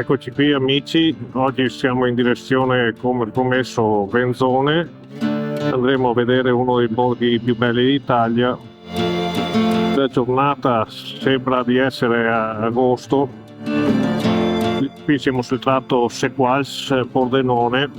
Eccoci qui amici, oggi siamo in direzione, come promesso, Venzone. Andremo a vedere uno dei borghi più belli d'Italia. La giornata sembra di essere a agosto. Qui siamo sul tratto Sequals-Pordenone.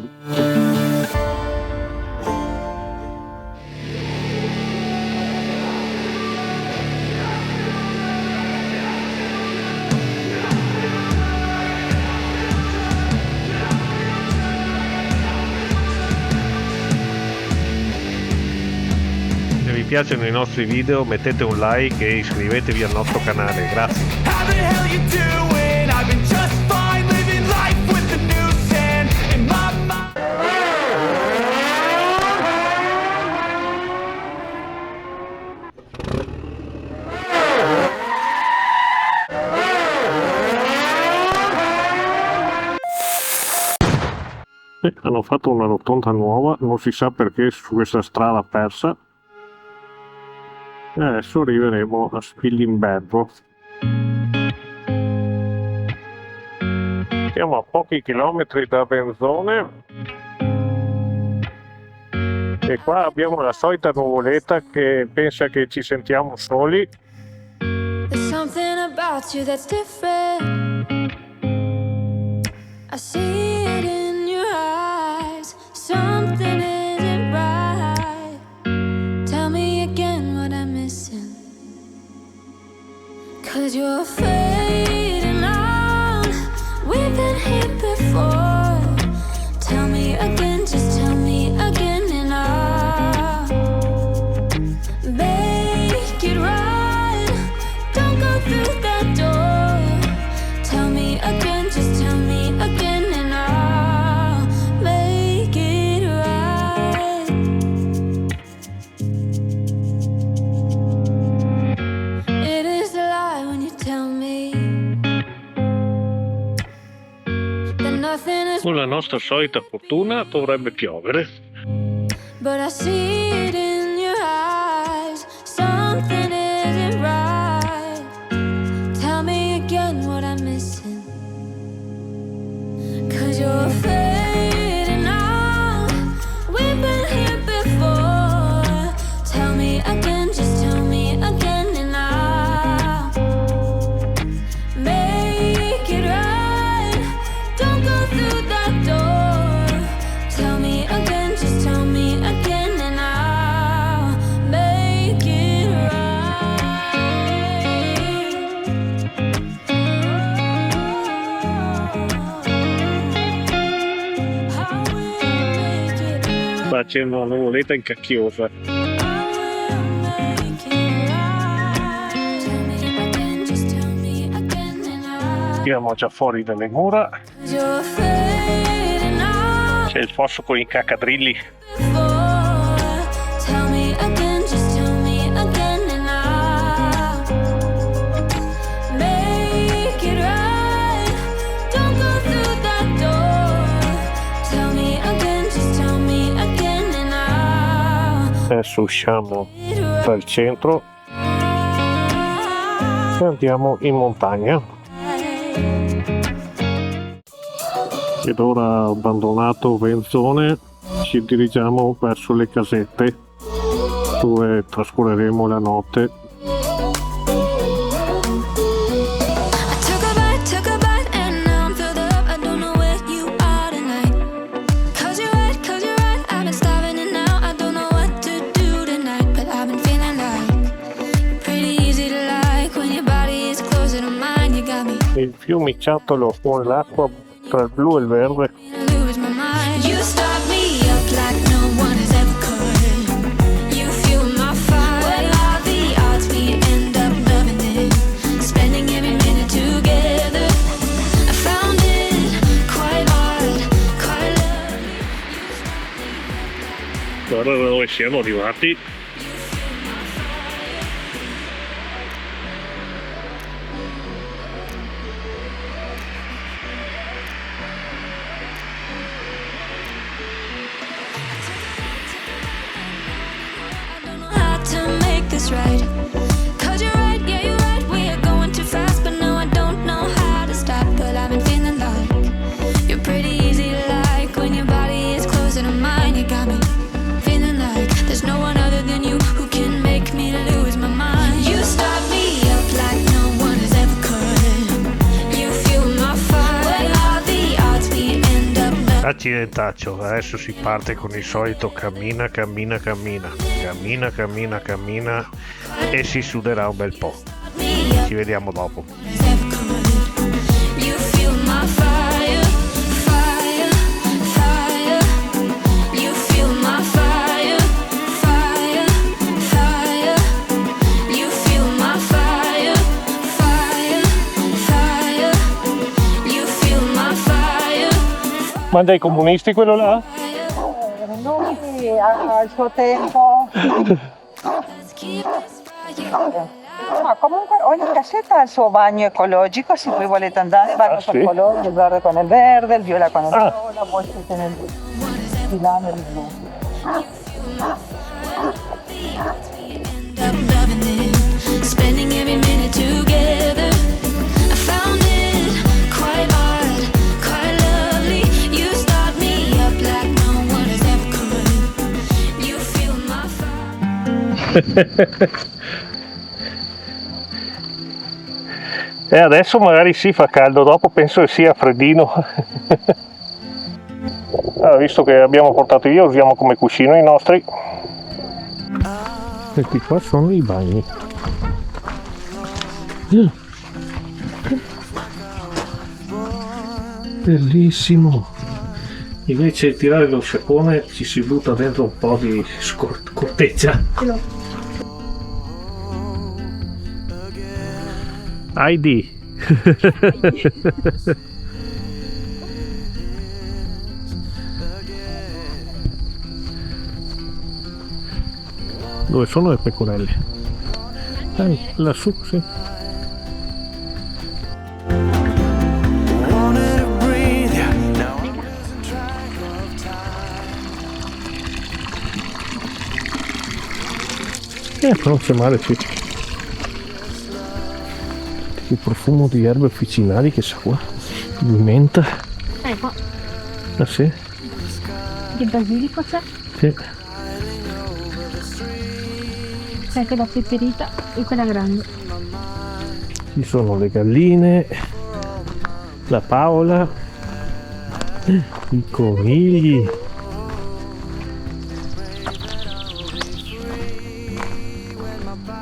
Se vi piacciono i nostri video mettete un like e iscrivetevi al nostro canale, grazie. How the hell you doing? I've been just fine living life with the new sand in my mind. Hanno fatto una rotonda nuova, non si sa perché su questa strada persa. E adesso arriveremo a Spilimbergo. Siamo a pochi chilometri da Venzone e qua abbiamo la solita nuvoletta che pensa che ci sentiamo soli. There's something about you that's different. I see it in your eyes. Something isn't right. Tell me again what I'm missing. 'Cause you're fading out. We've been here before. Tell me again, just tell me again and I'll make it right. Don't go through that door. Tell me again, just tell me again and I'll make it right. It is a lie when you tell me that nothing is, Con la nostra solita fortuna dovrebbe piovere. but I see it in your eyes. Something isn't right. Tell me again what I'm missing. 'Cause you're fading out. We've been here before. Tell me again, just tell me again and I'll make it right. Don't go through that door. Tell me again, just tell me again and I'll make it right. I will make it right. Qua c'è una nuvoletta incacchiosa. I will make it right. Tell me again, just tell me again and I'll. Siamo già fuori dalle mura. 'Cause you're fading out C'è il fosso con i caccadrilli. before. Tell me again, just tell me again and I'll make it right. Don't go through that door. Tell me again, just tell me again and I'll Adesso usciamo make it right. dal centro e andiamo in montagna. Ed ora, abbandonato Venzone, ci dirigiamo verso le casette dove trascorreremo la notte. I took a bite and now I'm filled up. I don't know where you are tonight. 'Cause you're right, I've been starving and now I don't know what to do tonight. But I've been feeling like you're pretty easy to like when your body is closer to mine. You got me Il fiumiciattolo con l'acqua tra il blu e il verde. gonna lose my mind. You start me up like no one has ever could. You fuel my fire. What are the odds we end up loving this? Spending every minute together. I found it quite hard, quite lovely. Guarda dove siamo arrivati. I don't know how to make this right. 'Cause you're right, yeah, you're right. We are going too fast, but no, I don't know how to stop. But I've been feeling like accidentaccio. Adesso si parte con il solito cammina e si suderà un bel po'. Ci vediamo dopo. You feel my fire, fire, fire. You feel my fire, fire, fire. You feel my fire, fire, fire. You feel my fire. Ma dai comunisti quello là? Lui al suo tempo, Let's keep this fire. ma comunque ogni cassetta ha il suo bagno ecologico, se voi volete andare, il bagno per sì? colore, il verde con il verde, il viola con il Ah. viola, voi siete nel di là nel blu. End up loving it, spending every minute together. I found it quite odd, quite lovely. You start me up like no one has ever could. You feel my fire. E adesso magari si fa caldo, dopo penso che sia freddino. Allora, visto che abbiamo portato via, usiamo come cuscino i nostri. Questi qua sono i bagni. Bellissimo. Invece di tirare lo sciacquone ci si butta dentro un po' di corteccia. ID. Dove sono le pecorelle? Lassù, sì. Wanted to breathe, yeah. Now I'm losing track of time. Non c'è male, sì. Il profumo di erbe officinali che sa qua. Di menta. Qua, Ah sì? di basilico c'è anche la peperita e quella grande. Ci sono le galline, la Paola, i conigli.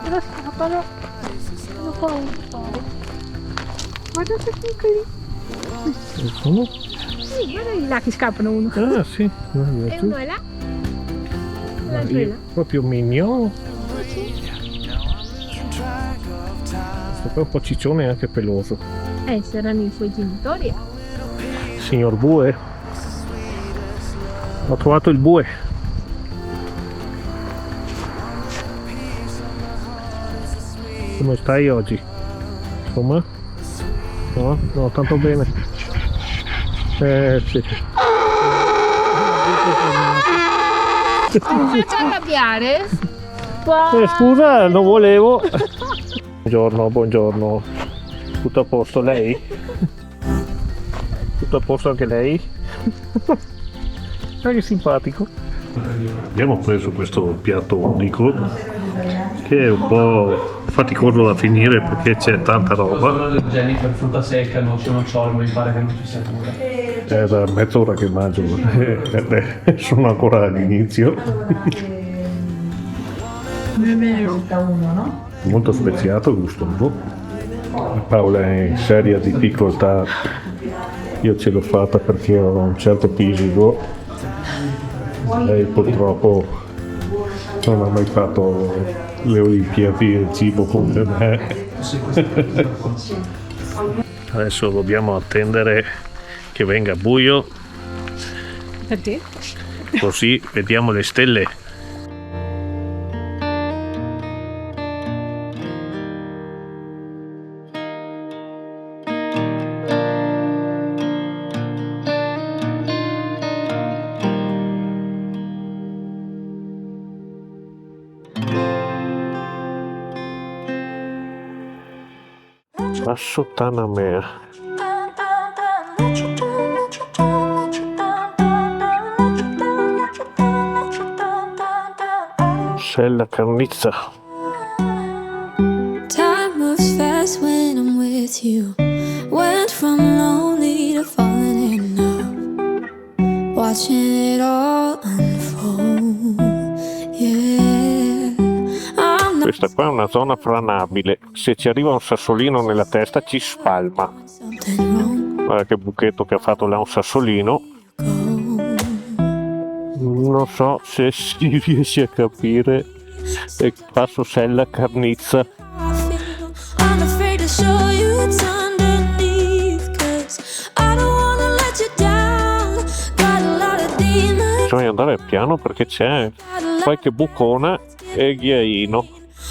Però scappano, non può fare. Guarda che piccoli. Sono? Sì, guarda di là che scappano uno. Ah sì, E uno è là. L'altro è là. proprio mignon. Sì. Questo qua è un po' ciccione e anche peloso. Saranno i suoi genitori. Signor Bue. Ho trovato il bue. Come stai oggi? Insomma? No? No, tanto bene. Sì. Faccio arrabbiare? Scusa, non volevo. Buongiorno, buongiorno. Tutto a posto, lei? Tutto a posto anche lei? Che simpatico. Abbiamo preso questo piatto unico che è un po' faticoso da finire perché c'è tanta roba. Jennifer frutta secca, noce, nocciolo, mi pare che non ci sia pure. È da mezz'ora che mangio, sono ancora all'inizio. Molto speziato, gustoso. Paola è in seria difficoltà, io ce l'ho fatta perché ho un certo fisico. Lei purtroppo non ha mai fatto le Olimpiadi del cibo come me. Adesso dobbiamo attendere che venga buio, Perché? così vediamo le stelle. Passo Tanamea. Sella Carnizza. Time moves fast when I'm with you. Went from lonely to falling in love. watching it all unfold. Yeah, I'm not Questa qua è una zona franabile, se ci arriva un sassolino nella testa ci spalma. something wrong. Guarda che buchetto che ha fatto là un sassolino. Non so se si riesce a capire e passo sella carnizza. I'm afraid to show you what's underneath, 'cause I don't wanna let you down. Got a lot of demons. Bisogna andare piano perché c'è qualche bucona e ghiaino.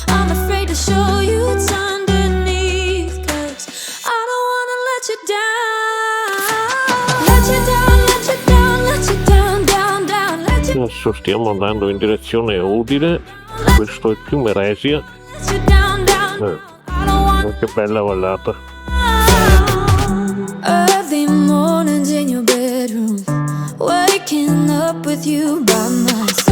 I'm afraid to show you what's underneath, 'cause I don't wanna let you down. Let you down, let you down, let you down, down, down, let you Adesso stiamo andando in direzione Udine, questo è più Meresia. down, down. I don't wanna. Che bella vallata. Early mornings in your bedroom, waking up with you by my side.